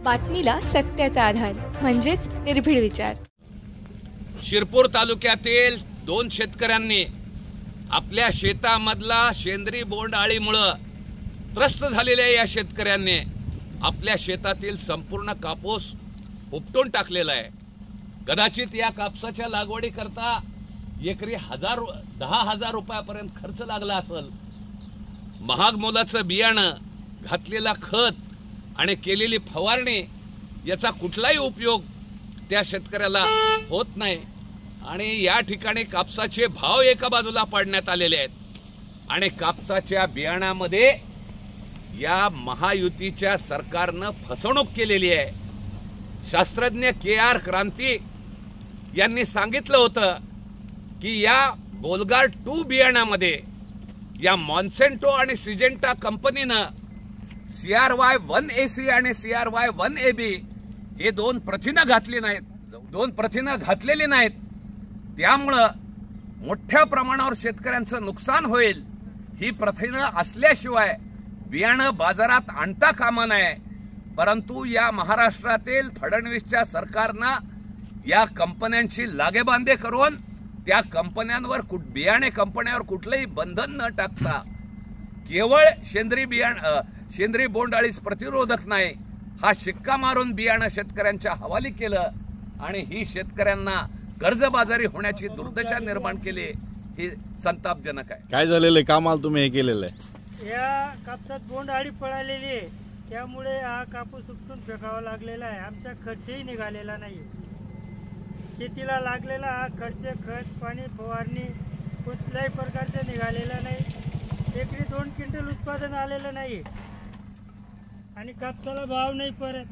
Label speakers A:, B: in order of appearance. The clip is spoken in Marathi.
A: बातमीला सत्याचा आधार म्हणजेच निर्भीड विचार।
B: शिरपूर तालुक्यातील 2 शेतकऱ्यांनी आपल्या शेतामधला शेंद्री बोंडअळीमुळे त्रस्त झालेल्या या शेतकऱ्यांनी आपल्या शेतातील संपूर्ण कापूस उपटून टाकलेला आहे। कदाचित या कापसाच्या लागवडीकरता एकरी 10,000 रुपयापर्यंत खर्च लागला असेल। महाग मोलाचं बियाणं, घातलेला खत आणि केलेली फवारणी याचा कुठलाही उपयोग त्या शेतकऱ्याला होत नाही आणि या ठिकाणी कापसाचे भाव एका बाजूला पाडण्यात आलेले आहेत आणि कापसाच्या बियाणामध्ये या महायुतीच्या सरकारनं फसवणूक केलेली आहे। शास्त्रज्ञ KR क्रांती यांनी सांगितलं होतं की या बोलगार 2 बियाणामध्ये या मॉन्सेंटो आणि सिजेंटा कंपनीनं CRY 1AC आणि CRY 1AB हे 2 प्रथिनं घातली नाहीत, 2 प्रथिनं घातलेली नाहीत। त्यामुळं मोठ्या प्रमाणावर शेतकऱ्यांचं नुकसान होईल। ही प्रथिनं असल्याशिवाय बियाणं बाजारात आणता कामा नये। परंतु या महाराष्ट्रातील फडणवीसच्या सरकारनं या कंपन्यांची लागेबांधे करून त्या कंपन्यांवर बियाणे कंपन्यांवर कुठलंही बंधन न टाकता केवळ शेंद्री बोंडअळीस प्रतिरोधक नाही हा शिक्का मारून बियाणं शेतकऱ्यांच्या हवाली केलं आणि ही शेतकऱ्यांना कर्जबाजारी होण्याची दुर्दशा निर्माण केली। ही संतापजनक आहे।
C: काय झालेलं आहे? कामाला तुम्ही हे केलेलं आहे?
D: या कापसात बोंडअळी पळालेली आहे, त्यामुळे हा कापूस उपटून फेकावा लागलेला आहे। आमचा खर्चही निघालेला नाही। शेतीला लागलेला हा खर्च, खत पाणी फवारणी कुठल्याही प्रकारचं निघालेला नाही। एकरी 2 क्विंटल उत्पादन आलेलं नाही आणि कापसाला भाव नाही परत।